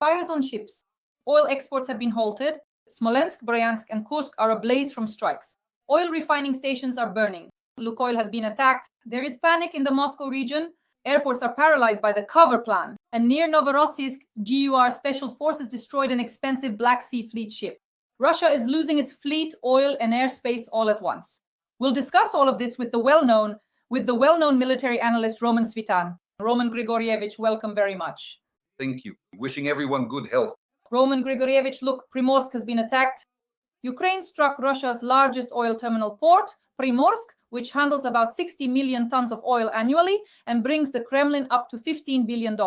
Fires on ships. Oil exports have been halted. Smolensk, Bryansk, and Kursk are ablaze from strikes. Oil refining stations are burning. Lukoil has been attacked. There is panic in the Moscow region. Airports are paralyzed by the cover plan. And near Novorossiysk, GUR special forces destroyed an expensive Black Sea Fleet ship. Russia is losing its fleet, oil, and airspace all at once. We'll discuss all of this with the well-known military analyst Roman Svitan. Roman Grigorievich, welcome very much. Thank you. Wishing everyone good health. Roman Grigorievich, look, Primorsk has been attacked. Ukraine struck Russia's largest oil terminal port, Primorsk, which handles about 60 million tons of oil annually and brings the Kremlin up to $15 billion.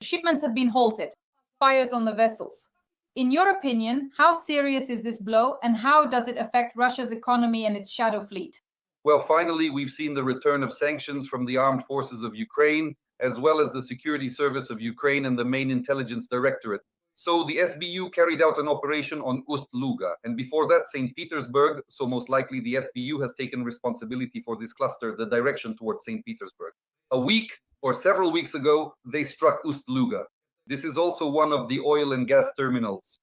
Shipments have been halted. Fires on the vessels. In your opinion, how serious is this blow and how does it affect Russia's economy and its shadow fleet? Well, finally, we've seen the return of sanctions from the armed forces of Ukraine, as well as the Security Service of Ukraine and the main intelligence directorate. So the SBU carried out an operation on Ust-Luga, and before that, St. Petersburg, so most likely the SBU has taken responsibility for this cluster, the direction towards St. Petersburg. A week or several weeks ago, they struck Ust-Luga. This is also one of the oil and gas terminals.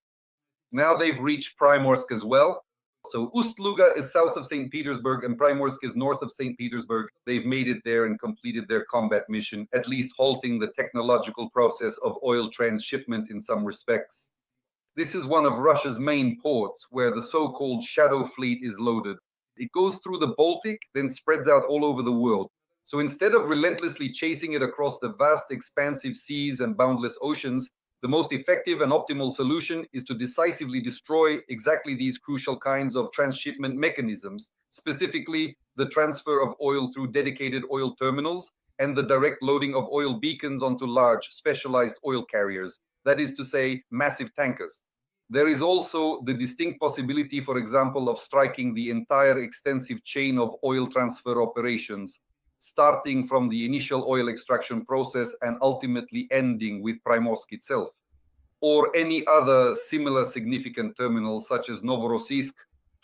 Now they've reached Primorsk as well. So Ust-Luga is south of St. Petersburg and Primorsk is north of St. Petersburg. They've made it there and completed their combat mission, at least halting the technological process of oil transshipment in some respects. This is one of Russia's main ports where the so-called shadow fleet is loaded. It goes through the Baltic, then spreads out all over the world. So instead of relentlessly chasing it across the vast expansive seas and boundless oceans, the most effective and optimal solution is to decisively destroy exactly these crucial kinds of transshipment mechanisms, specifically the transfer of oil through dedicated oil terminals and the direct loading of oil beacons onto large specialized oil carriers, that is to say, massive tankers. There is also the distinct possibility, for example, of striking the entire extensive chain of oil transfer operations, starting from the initial oil extraction process and ultimately ending with Primorsk itself, or any other similar significant terminal such as Novorossiysk,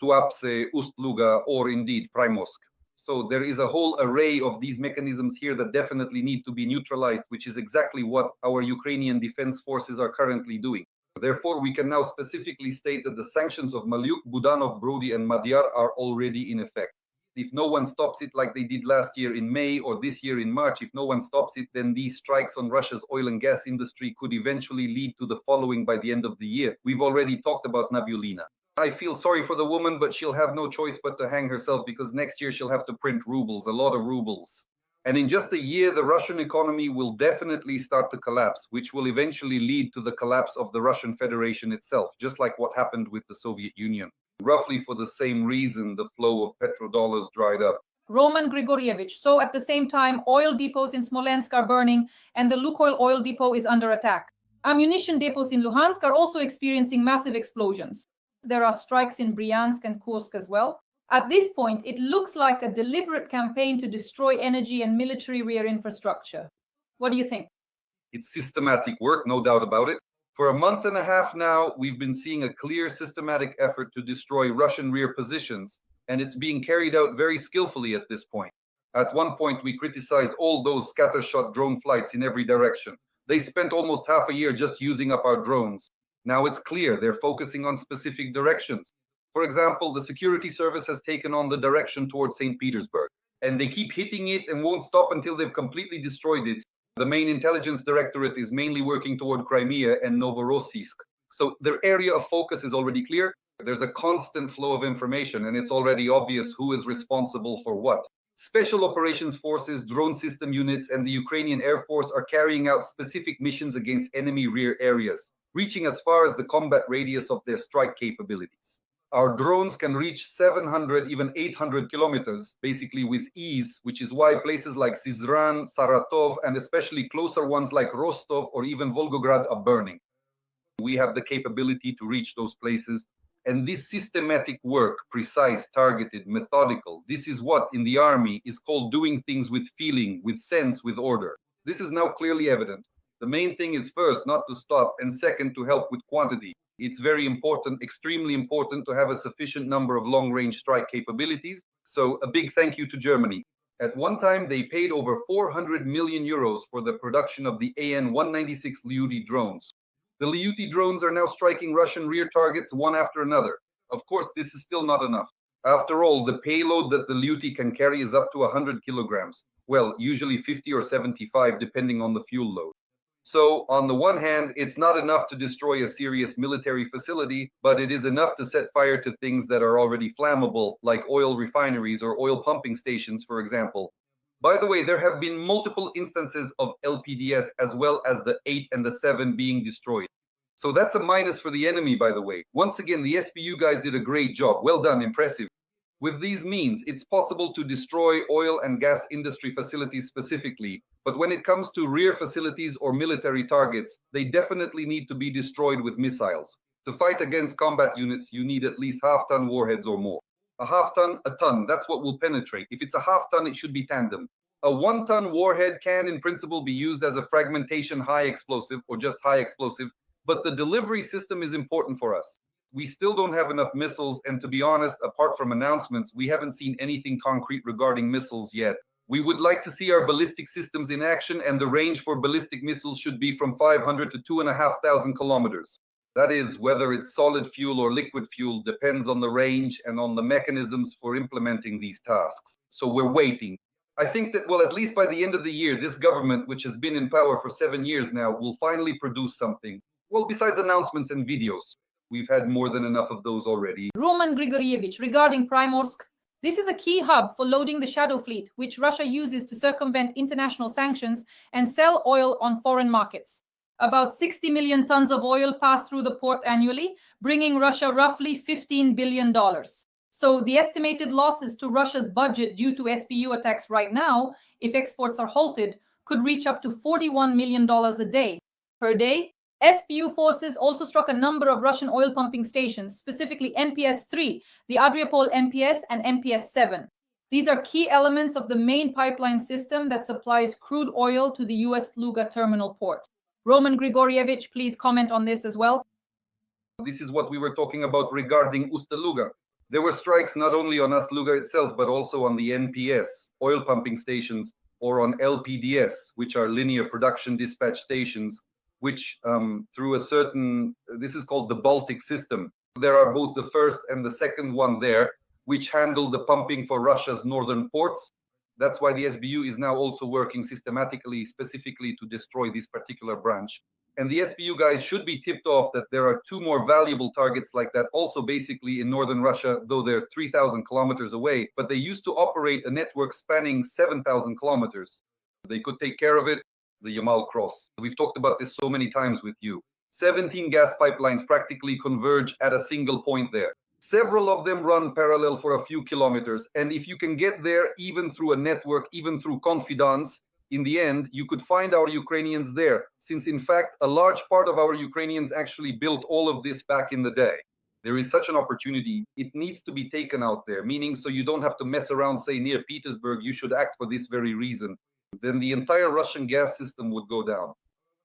Tuapse, Ust-Luga, or indeed Primorsk. So there is a whole array of these mechanisms here that definitely need to be neutralized, which is exactly what our Ukrainian defense forces are currently doing. Therefore, we can now specifically state that the sanctions of Malyuk, Budanov, Brody, and Madyar are already in effect. If no one stops it like they did last year in May or this year in March, if no one stops it, then these strikes on Russia's oil and gas industry could eventually lead to the following by the end of the year. We've already talked about Nabulina. I feel sorry for the woman, but she'll have no choice but to hang herself because next year she'll have to print rubles, a lot of rubles. And in just a year, the Russian economy will definitely start to collapse, which will eventually lead to the collapse of the Russian Federation itself, just like what happened with the Soviet Union. Roughly for the same reason, the flow of petrodollars dried up. Roman Grigorievich, so at the same time, oil depots in Smolensk are burning and the Lukoil oil depot is under attack. Ammunition depots in Luhansk are also experiencing massive explosions. There are strikes in Bryansk and Kursk as well. At this point, it looks like a deliberate campaign to destroy energy and military rear infrastructure. What do you think? It's systematic work, no doubt about it. For a month and a half now, we've been seeing a clear systematic effort to destroy Russian rear positions, and it's being carried out very skillfully at this point. At one point, we criticized all those scattershot drone flights in every direction. They spent almost half a year just using up our drones. Now it's clear they're focusing on specific directions. For example, the security service has taken on the direction towards St. Petersburg, and they keep hitting it and won't stop until they've completely destroyed it. The main intelligence directorate is mainly working toward Crimea and Novorossiysk. So their area of focus is already clear. There's a constant flow of information, and it's already obvious who is responsible for what. Special operations forces, drone system units, and the Ukrainian Air Force are carrying out specific missions against enemy rear areas, reaching as far as the combat radius of their strike capabilities. Our drones can reach 700, even 800 kilometers, basically with ease, which is why places like Syzran, Saratov, and especially closer ones like Rostov or even Volgograd are burning. We have the capability to reach those places. And this systematic work, precise, targeted, methodical, this is what in the army is called doing things with feeling, with sense, with order. This is now clearly evident. The main thing is first, not to stop, and second, to help with quantity. It's very important, extremely important to have a sufficient number of long-range strike capabilities. So a big thank you to Germany. At one time, they paid over 400 million euros for the production of the AN-196 Liuri drones. The Lyuty drones are now striking Russian rear targets one after another. Of course, this is still not enough. After all, the payload that the Lyuty can carry is up to 100 kilograms. Well, usually 50 or 75, depending on the fuel load. So, on the one hand, it's not enough to destroy a serious military facility, but it is enough to set fire to things that are already flammable, like oil refineries or oil pumping stations, for example. By the way, there have been multiple instances of LPDS as well as the 8 and the 7 being destroyed. So that's a minus for the enemy, by the way. Once again, the SBU guys did a great job. Well done, impressive. With these means, it's possible to destroy oil and gas industry facilities specifically, but when it comes to rear facilities or military targets, they definitely need to be destroyed with missiles. To fight against combat units, you need at least half-ton warheads or more. A half-ton, a ton, that's what will penetrate. If it's a half-ton, it should be tandem. A 1-ton warhead can, in principle, be used as a fragmentation high explosive or just high explosive, but the delivery system is important for us. We still don't have enough missiles, and to be honest, apart from announcements, we haven't seen anything concrete regarding missiles yet. We would like to see our ballistic systems in action, and the range for ballistic missiles should be from 500 to 2,500 kilometers. That is, whether it's solid fuel or liquid fuel depends on the range and on the mechanisms for implementing these tasks. So we're waiting. I think that, well, at least by the end of the year, this government, which has been in power for 7 years now, will finally produce something. Well, besides announcements and videos. We've had more than enough of those already. Roman Grigorievich, regarding Primorsk, this is a key hub for loading the Shadow Fleet, which Russia uses to circumvent international sanctions and sell oil on foreign markets. About 60 million tons of oil pass through the port annually, bringing Russia roughly $15 billion. So the estimated losses to Russia's budget due to SBU attacks right now, if exports are halted, could reach up to $41 million a day. Per day, SBU forces also struck a number of Russian oil pumping stations, specifically NPS-3, the Adriapol NPS, and NPS-7. These are key elements of the main pipeline system that supplies crude oil to the U.S. Luga terminal port. Roman Grigorievich, please comment on this as well. This is what we were talking about regarding Ust-Luga. There were strikes not only on Ust-Luga itself, but also on the NPS, oil pumping stations, or on LPDS, which are linear production dispatch stations, which through a certain, this is called the Baltic system. There are both the first and the second one there, which handle the pumping for Russia's northern ports. That's why the SBU is now also working systematically, specifically to destroy this particular branch. And the SBU guys should be tipped off that there are 2 more valuable targets like that, also basically in northern Russia, though they're 3,000 kilometers away. But they used to operate a network spanning 7,000 kilometers. They could take care of it. The Yamal Cross. We've talked about this so many times with you. 17 gas pipelines practically converge at a single point there. Several of them run parallel for a few kilometers, and if you can get there even through a network, even through confidants, in the end, you could find our Ukrainians there, since in fact, a large part of our Ukrainians actually built all of this back in the day. There is such an opportunity. It needs to be taken out there, meaning so you don't have to mess around, say, near Petersburg. You should act for this very reason. Then the entire Russian gas system would go down.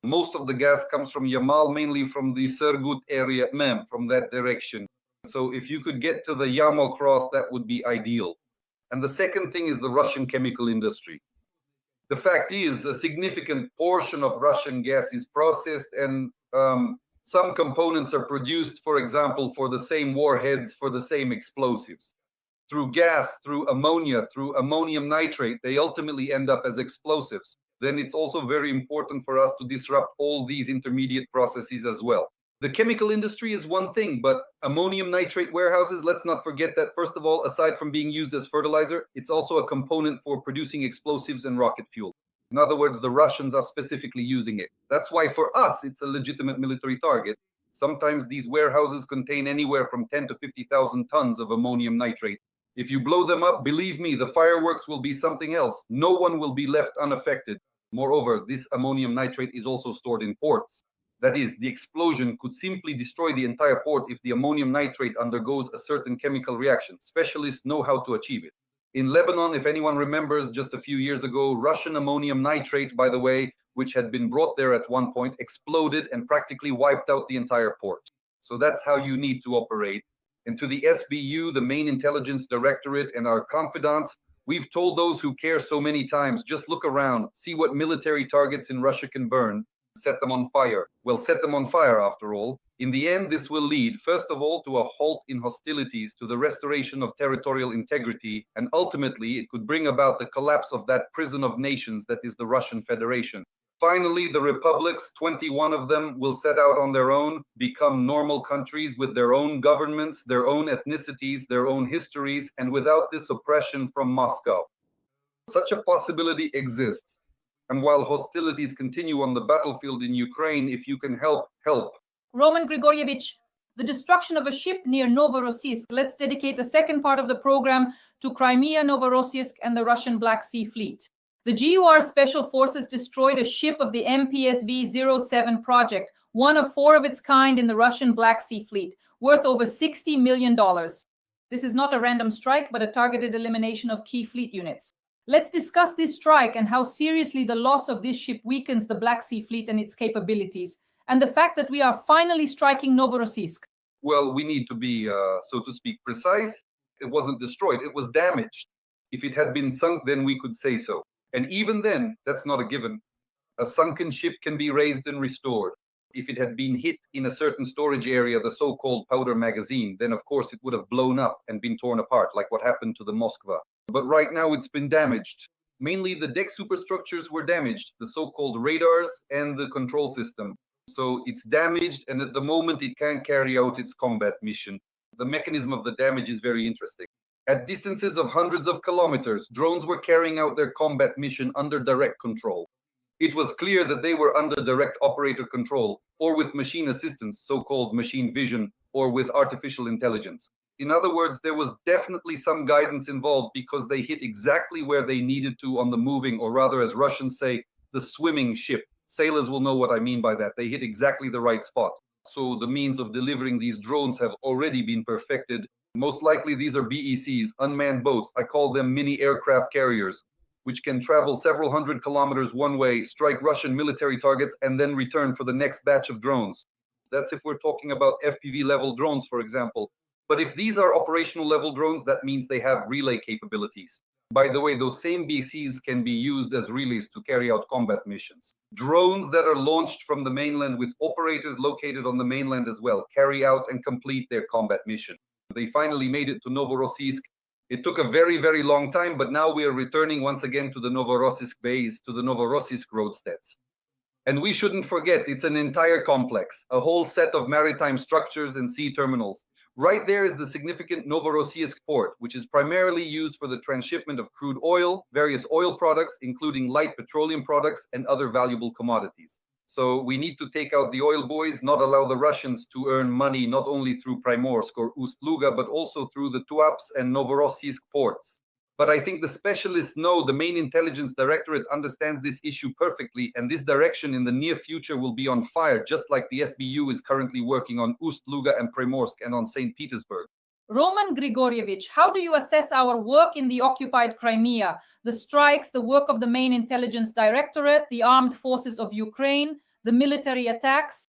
Most of the gas comes from Yamal, mainly from the Surgut area, from that direction. So if you could get to the Yamal Cross, that would be ideal. And the second thing is the Russian chemical industry. The fact is, a significant portion of Russian gas is processed, and some components are produced, for example, for the same warheads, for the same explosives. Through gas, through ammonia, through ammonium nitrate, they ultimately end up as explosives. Then it's also very important for us to disrupt all these intermediate processes as well. The chemical industry is one thing, but ammonium nitrate warehouses, let's not forget that, first of all, aside from being used as fertilizer, it's also a component for producing explosives and rocket fuel. In other words, the Russians are specifically using it. That's why for us, it's a legitimate military target. Sometimes these warehouses contain anywhere from 10 to 50,000 tons of ammonium nitrate. If you blow them up, believe me, the fireworks will be something else. No one will be left unaffected. Moreover, this ammonium nitrate is also stored in ports. That is, the explosion could simply destroy the entire port if the ammonium nitrate undergoes a certain chemical reaction. Specialists know how to achieve it. In Lebanon, if anyone remembers, just a few years ago, Russian ammonium nitrate, by the way, which had been brought there at one point, exploded and practically wiped out the entire port. So that's how you need to operate. And to the SBU, the main intelligence directorate, and our confidants, we've told those who care so many times, just look around, see what military targets in Russia can burn, set them on fire. Well, set them on fire after all. In the end, this will lead, first of all, to a halt in hostilities, to the restoration of territorial integrity, and ultimately it could bring about the collapse of that prison of nations that is the Russian Federation. Finally, the republics, 21 of them, will set out on their own, become normal countries with their own governments, their own ethnicities, their own histories, and without this oppression from Moscow. Such a possibility exists. And while hostilities continue on the battlefield in Ukraine, if you can help, help. Roman Grigorievich, the destruction of a ship near Novorossiysk. Let's dedicate the second part of the program to Crimea, Novorossiysk, and the Russian Black Sea Fleet. The GUR Special Forces destroyed a ship of the MPSV-07 project, one of 4 of its kind in the Russian Black Sea Fleet, worth over $60 million. This is not a random strike, but a targeted elimination of key fleet units. Let's discuss this strike and how seriously the loss of this ship weakens the Black Sea Fleet and its capabilities, and the fact that we are finally striking Novorossiysk. Well, we need to be, so to speak, precise. It wasn't destroyed, it was damaged. If it had been sunk, then we could say so. And even then, that's not a given. A sunken ship can be raised and restored. If it had been hit in a certain storage area, the so-called powder magazine, then of course it would have blown up and been torn apart, like what happened to the Moskva. But right now it's been damaged. Mainly the deck superstructures were damaged, the so-called radars and the control system. So it's damaged, and at the moment it can't carry out its combat mission. The mechanism of the damage is very interesting. At distances of hundreds of kilometers, drones were carrying out their combat mission under direct control. It was clear that they were under direct operator control, or with machine assistance, so-called machine vision, or with artificial intelligence. In other words, there was definitely some guidance involved because they hit exactly where they needed to on the moving, or rather, as Russians say, the swimming ship. Sailors will know what I mean by that. They hit exactly the right spot. So the means of delivering these drones have already been perfected. Most likely these are BECs, unmanned boats. I call them mini aircraft carriers, which can travel several hundred kilometers one way, strike Russian military targets, and then return for the next batch of drones. That's if we're talking about FPV level drones, for example. But if these are operational level drones, that means they have relay capabilities. By the way, those same BCs can be used as relays to carry out combat missions. Drones that are launched from the mainland with operators located on the mainland as well carry out and complete their combat mission. They finally made it to Novorossiysk. It took a very, very long time, but now we are returning once again to the Novorossiysk base, to the Novorossiysk roadsteads. And we shouldn't forget, it's an entire complex, a whole set of maritime structures and sea terminals. Right there is the significant Novorossiysk port, which is primarily used for the transshipment of crude oil, various oil products, including light petroleum products and other valuable commodities. So we need to take out the oil boys, not allow the Russians to earn money not only through Primorsk or Ust-Luga, but also through the Tuapse and Novorossiysk ports. But I think the specialists know, the main intelligence directorate understands this issue perfectly, and this direction in the near future will be on fire, just like the SBU is currently working on Ust-Luga and Primorsk and on St. Petersburg. Roman Grigorievich, how do you assess our work in the occupied Crimea, the strikes, the work of the main intelligence directorate, the armed forces of Ukraine, the military attacks?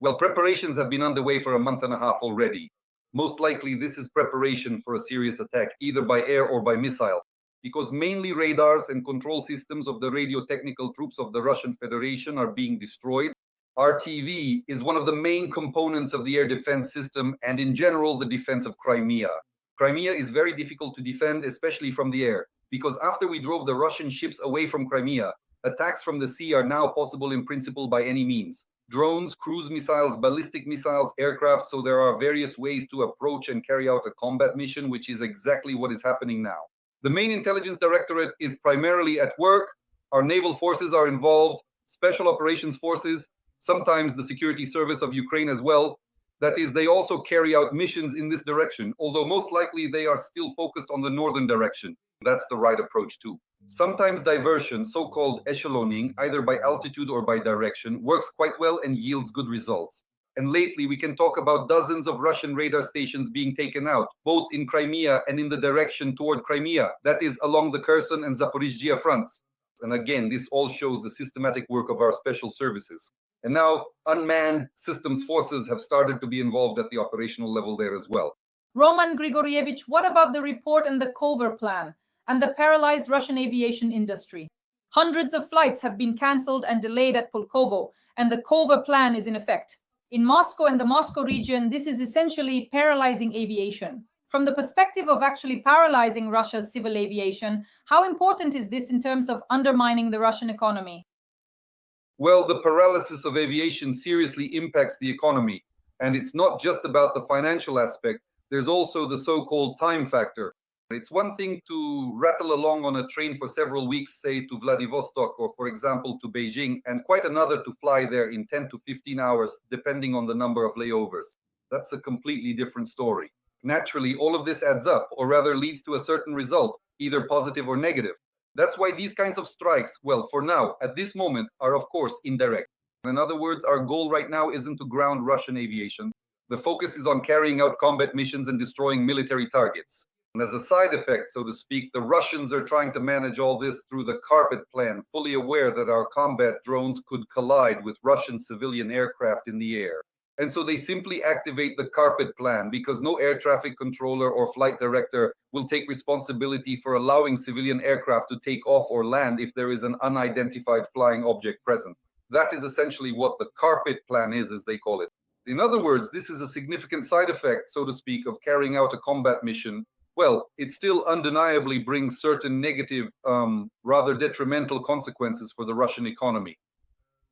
Well, preparations have been underway for a month and a half already. Most likely this is preparation for a serious attack, either by air or by missile, because mainly radars and control systems of the radio technical troops of the Russian Federation are being destroyed. RTV is one of the main components of the air defense system and in general the defense of Crimea. Crimea is very difficult to defend, especially from the air, because after we drove the Russian ships away from Crimea, attacks from the sea are now possible in principle by any means. Drones, cruise missiles, ballistic missiles, aircraft, so there are various ways to approach and carry out a combat mission, which is exactly what is happening now. The main intelligence directorate is primarily at work. Our naval forces are involved, special operations forces, sometimes the security service of Ukraine as well. That is, they also carry out missions in this direction, although most likely they are still focused on the northern direction. That's the right approach too. Sometimes diversion, so-called echeloning, either by altitude or by direction, works quite well and yields good results. And lately we can talk about dozens of Russian radar stations being taken out, both in Crimea and in the direction toward Crimea, that is along the Kherson and Zaporizhzhia fronts. And again, this all shows the systematic work of our special services. And now unmanned systems forces have started to be involved at the operational level there as well. Roman Grigorievich, what about the report and the cover plan and the paralyzed Russian aviation industry? Hundreds of flights have been cancelled and delayed at Pulkovo, and the Kova plan is in effect. In Moscow and the Moscow region, this is essentially paralyzing aviation. From the perspective of actually paralyzing Russia's civil aviation, how important is this in terms of undermining the Russian economy? Well, the paralysis of aviation seriously impacts the economy. And it's not just about the financial aspect, there's also the so-called time factor. It's one thing to rattle along on a train for several weeks, say to Vladivostok or, for example, to Beijing, and quite another to fly there in 10 to 15 hours, depending on the number of layovers. That's a completely different story. Naturally, all of this adds up, or rather leads to a certain result, either positive or negative. That's why these kinds of strikes, well, for now, at this moment, are of course indirect. In other words, our goal right now isn't to ground Russian aviation. The focus is on carrying out combat missions and destroying military targets. And as a side effect, so to speak, the Russians are trying to manage all this through the carpet plan, fully aware that our combat drones could collide with Russian civilian aircraft in the air. And so they simply activate the carpet plan because no air traffic controller or flight director will take responsibility for allowing civilian aircraft to take off or land if there is an unidentified flying object present. That is essentially what the carpet plan is, as they call it. In other words, this is a significant side effect, so to speak, of carrying out a combat mission. Well, it still undeniably brings certain negative, rather detrimental consequences for the Russian economy,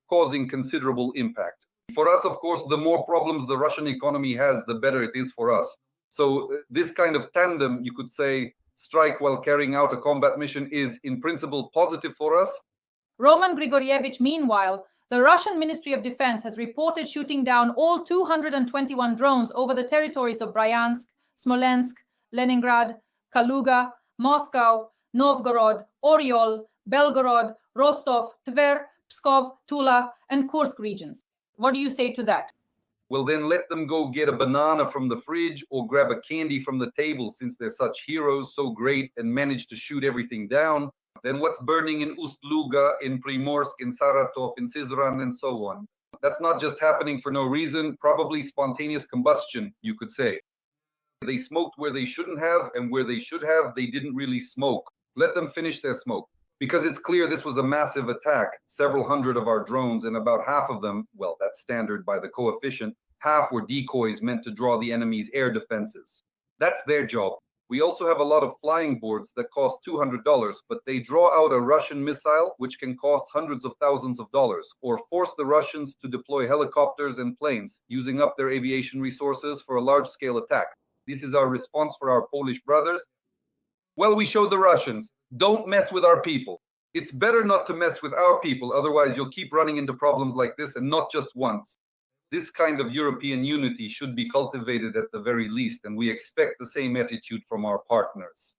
causing considerable impact. For us, of course, the more problems the Russian economy has, the better it is for us. So this kind of tandem, you could say, strike while carrying out a combat mission is in principle positive for us. Roman Grigorievich, meanwhile, the Russian Ministry of Defense has reported shooting down all 221 drones over the territories of Bryansk, Smolensk, Leningrad, Kaluga, Moscow, Novgorod, Oryol, Belgorod, Rostov, Tver, Pskov, Tula, and Kursk regions. What do you say to that? Well, then let them go get a banana from the fridge or grab a candy from the table, since they're such heroes, so great, and manage to shoot everything down. Then what's burning in Ust-Luga, in Primorsk, in Saratov, in Syzran, and so on? That's not just happening for no reason, probably spontaneous combustion, you could say. They smoked where they shouldn't have, and where they should have, they didn't really smoke. Let them finish their smoke. Because it's clear this was a massive attack. Several hundred of our drones, and about half of them, well, that's standard by the coefficient, half were decoys meant to draw the enemy's air defenses. That's their job. We also have a lot of flying boards that cost $200, but they draw out a Russian missile, which can cost hundreds of thousands of dollars, or force the Russians to deploy helicopters and planes, using up their aviation resources for a large-scale attack. This is our response for our Polish brothers. Well, we showed the Russians, don't mess with our people. It's better not to mess with our people, otherwise you'll keep running into problems like this, and not just once. This kind of European unity should be cultivated at the very least, and we expect the same attitude from our partners.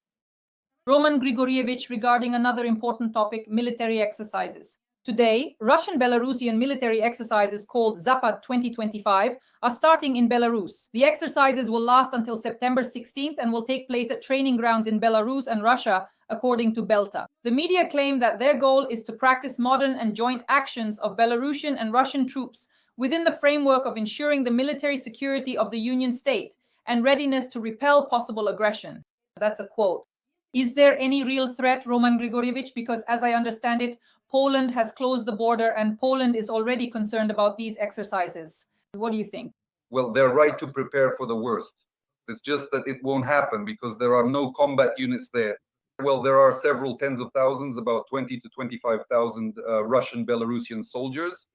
Roman Grigorievich, regarding another important topic, military exercises. Today, Russian-Belarusian military exercises called Zapad 2025 are starting in Belarus. The exercises will last until September 16th and will take place at training grounds in Belarus and Russia, according to Belta. The media claim that their goal is to practice modern and joint actions of Belarusian and Russian troops within the framework of ensuring the military security of the Union state and readiness to repel possible aggression. That's a quote. Is there any real threat, Roman Grigorievich? Because as I understand it, Poland has closed the border and Poland is already concerned about these exercises. What do you think? Well, they're right to prepare for the worst. It's just that it won't happen because there are no combat units there. Well, there are several tens of thousands, about 20 to 25,000 Russian Belarusian soldiers.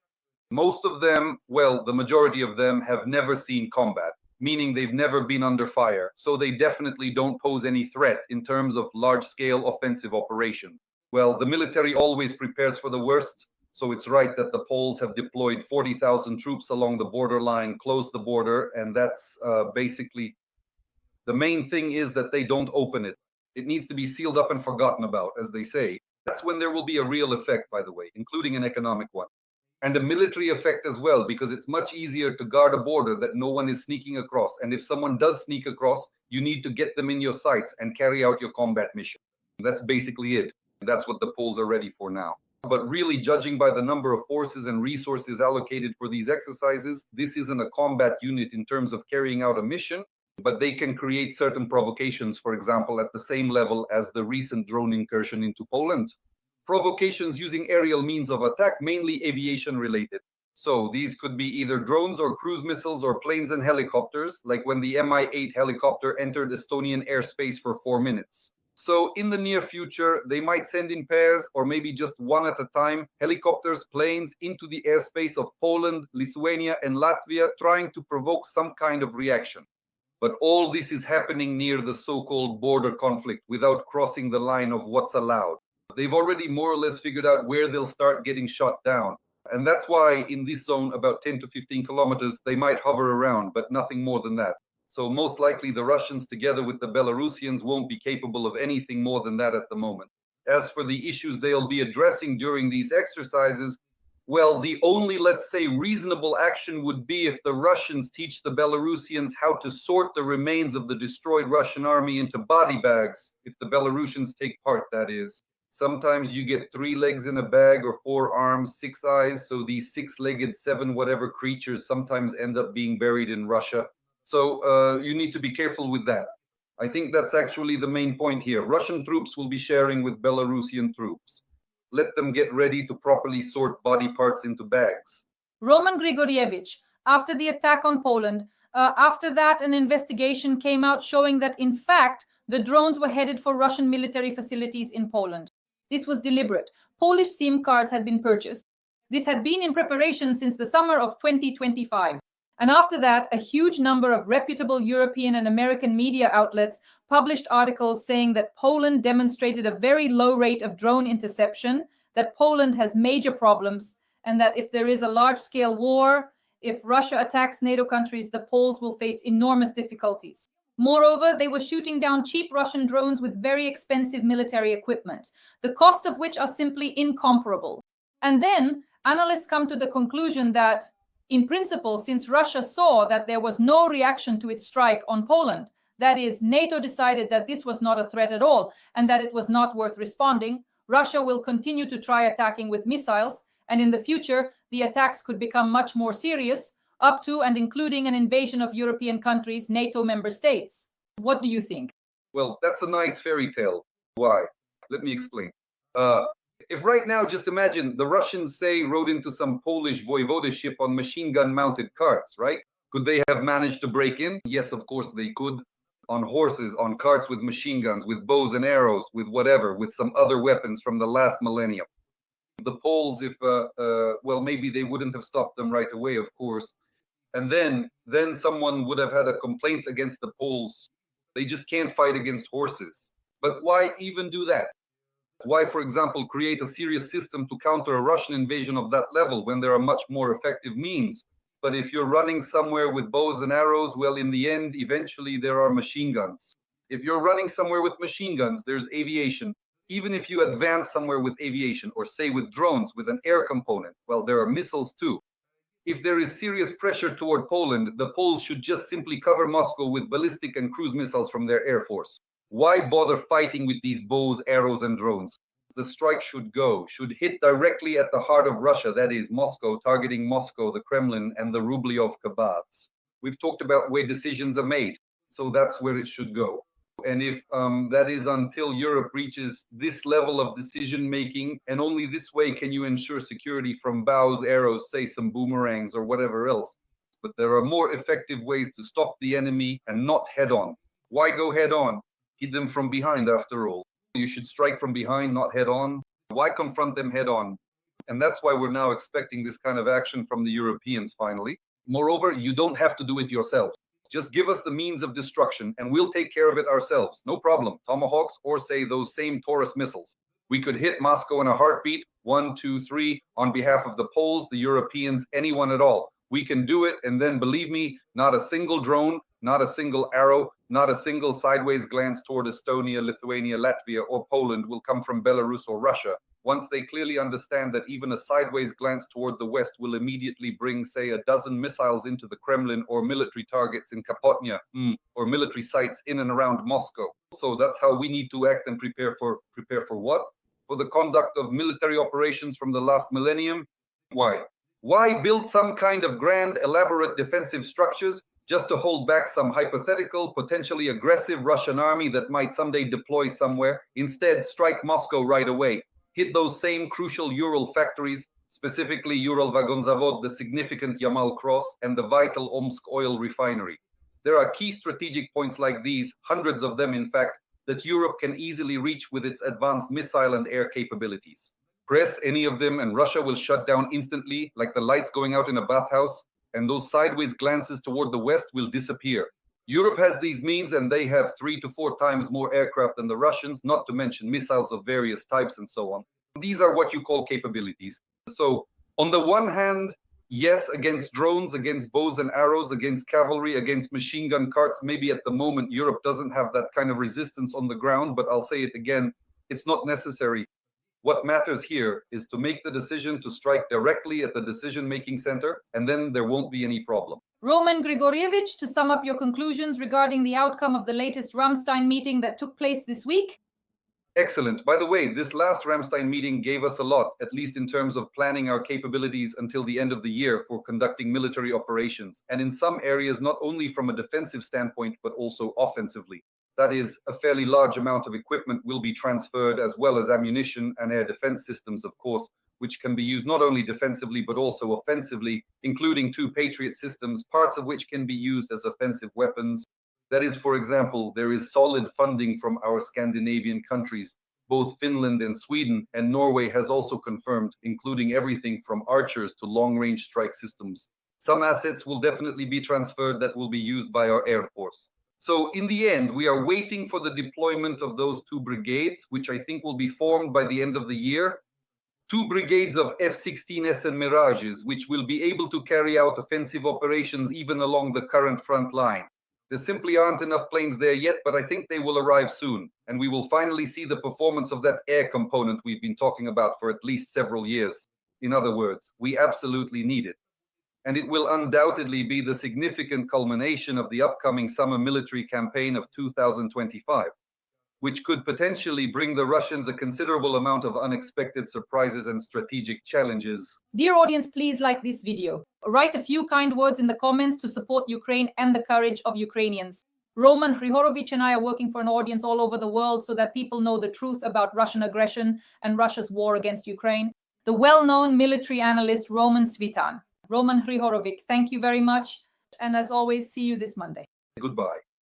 Most of them, well, the majority of them have never seen combat, meaning they've never been under fire. So they definitely don't pose any threat in terms of large-scale offensive operation. Well, the military always prepares for the worst, so it's right that the Poles have deployed 40,000 troops along the borderline, closed the border, and that's basically the main thing is that they don't open it. It needs to be sealed up and forgotten about, as they say. That's when there will be a real effect, by the way, including an economic one. And a military effect as well, because it's much easier to guard a border that no one is sneaking across. And if someone does sneak across, you need to get them in your sights and carry out your combat mission. That's basically it. That's what the Poles are ready for now. But really, judging by the number of forces and resources allocated for these exercises, this isn't a combat unit in terms of carrying out a mission, but they can create certain provocations, for example, at the same level as the recent drone incursion into Poland. Provocations using aerial means of attack, mainly aviation related. So these could be either drones or cruise missiles or planes and helicopters, like when the Mi-8 helicopter entered Estonian airspace for 4 minutes. So in the near future, they might send in pairs or maybe just one at a time, helicopters, planes into the airspace of Poland, Lithuania, and Latvia, trying to provoke some kind of reaction. But all this is happening near the so-called border conflict without crossing the line of what's allowed. They've already more or less figured out where they'll start getting shot down. And that's why in this zone, about 10 to 15 kilometers, they might hover around, but nothing more than that. So most likely the Russians, together with the Belarusians, won't be capable of anything more than that at the moment. As for the issues they'll be addressing during these exercises, well, the only, let's say, reasonable action would be if the Russians teach the Belarusians how to sort the remains of the destroyed Russian army into body bags, if the Belarusians take part, that is. Sometimes you get 3 legs in a bag or 4 arms, 6 eyes, so these 6-legged, 7 whatever creatures sometimes end up being buried in Russia. So you need to be careful with that. I think that's actually the main point here. Russian troops will be sharing with Belarusian troops. Let them get ready to properly sort body parts into bags. Roman Grigorievich, after the attack on Poland, after that an investigation came out showing that in fact the drones were headed for Russian military facilities in Poland. This was deliberate. Polish SIM cards had been purchased. This had been in preparation since the summer of 2025. And after that, a huge number of reputable European and American media outlets published articles saying that Poland demonstrated a very low rate of drone interception, that Poland has major problems, and that if there is a large-scale war, if Russia attacks NATO countries, the Poles will face enormous difficulties. Moreover, they were shooting down cheap Russian drones with very expensive military equipment, the costs of which are simply incomparable. And then analysts come to the conclusion that, in principle, since Russia saw that there was no reaction to its strike on Poland, that is, NATO decided that this was not a threat at all and that it was not worth responding, Russia will continue to try attacking with missiles, and in the future, the attacks could become much more serious, up to and including an invasion of European countries, NATO member states. What do you think? Well, that's a nice fairy tale. Why? Let me explain. If right now, just imagine the Russians, say, rode into some Polish voivodeship on machine gun mounted carts, right? Could they have managed to break in? Yes, of course they could. On horses, on carts with machine guns, with bows and arrows, with whatever, with some other weapons from the last millennium. The Poles, if, well, maybe they wouldn't have stopped them right away, of course. And then someone would have had a complaint against the Poles. They just can't fight against horses. But why even do that? Why, for example, create a serious system to counter a Russian invasion of that level when there are much more effective means? But if you're running somewhere with bows and arrows, well, in the end, eventually there are machine guns. If you're running somewhere with machine guns, there's aviation. Even if you advance somewhere with aviation, or say with drones, with an air component, well, there are missiles too. If there is serious pressure toward Poland, the Poles should just simply cover Moscow with ballistic and cruise missiles from their air force. Why bother fighting with these bows, arrows, and drones? The strike should hit directly at the heart of Russia, that is Moscow, targeting Moscow, the Kremlin, and the Rubliov Kabats. We've talked about where decisions are made, so that's where it should go. And if that is until Europe reaches this level of decision making, and only this way can you ensure security from bows, arrows, say some boomerangs or whatever else. But there are more effective ways to stop the enemy and not head on. Why go head on? Hit them from behind, after all. You should strike from behind, not head on. Why confront them head on? And that's why we're now expecting this kind of action from the Europeans finally. Moreover, you don't have to do it yourself. Just give us the means of destruction and we'll take care of it ourselves. No problem. Tomahawks or say those same Taurus missiles. We could hit Moscow in a heartbeat, 1, 2, 3, on behalf of the Poles, the Europeans, anyone at all. We can do it, and then believe me, not a single drone, not a single arrow, not a single sideways glance toward Estonia, Lithuania, Latvia, or Poland will come from Belarus or Russia, once they clearly understand that even a sideways glance toward the West will immediately bring, say, 12 missiles into the Kremlin or military targets in Kapotnia, or military sites in and around Moscow. So that's how we need to act and prepare for what? For the conduct of military operations from the last millennium? Why? Why build some kind of grand, elaborate defensive structures just to hold back some hypothetical, potentially aggressive Russian army that might someday deploy somewhere? Instead, strike Moscow right away. Hit those same crucial Ural factories, specifically Ural Vagonzavod, the significant Yamal Cross, and the vital Omsk oil refinery. There are key strategic points like these, hundreds of them in fact, that Europe can easily reach with its advanced missile and air capabilities. Press any of them and Russia will shut down instantly, like the lights going out in a bathhouse, and those sideways glances toward the west will disappear. Europe has these means and they have 3 to 4 times more aircraft than the Russians, not to mention missiles of various types and so on. These are what you call capabilities. So on the one hand, yes, against drones, against bows and arrows, against cavalry, against machine gun carts, maybe at the moment Europe doesn't have that kind of resistance on the ground, but I'll say it again, it's not necessary. What matters here is to make the decision to strike directly at the decision-making center, and then there won't be any problem. Roman Grigorievich, to sum up your conclusions regarding the outcome of the latest Ramstein meeting that took place this week? Excellent. By the way, this last Ramstein meeting gave us a lot, at least in terms of planning our capabilities until the end of the year for conducting military operations, and in some areas not only from a defensive standpoint, but also offensively. That is, a fairly large amount of equipment will be transferred, as well as ammunition and air defense systems, of course, which can be used not only defensively, but also offensively, including 2 Patriot systems, parts of which can be used as offensive weapons. That is, for example, there is solid funding from our Scandinavian countries, both Finland and Sweden, and Norway has also confirmed, including everything from archers to long-range strike systems. Some assets will definitely be transferred that will be used by our Air Force. So in the end, we are waiting for the deployment of those 2 brigades, which I think will be formed by the end of the year. 2 brigades of F-16S and Mirages, which will be able to carry out offensive operations even along the current front line. There simply aren't enough planes there yet, but I think they will arrive soon, and we will finally see the performance of that air component we've been talking about for at least several years. In other words, we absolutely need it. And it will undoubtedly be the significant culmination of the upcoming summer military campaign of 2025, which could potentially bring the Russians a considerable amount of unexpected surprises and strategic challenges. Dear audience, please like this video. Write a few kind words in the comments to support Ukraine and the courage of Ukrainians. Roman Hryhorovich and I are working for an audience all over the world so that people know the truth about Russian aggression and Russia's war against Ukraine. The well-known military analyst Roman Svitan. Roman Hryhorovich, thank you very much. And as always, see you this Monday. Goodbye.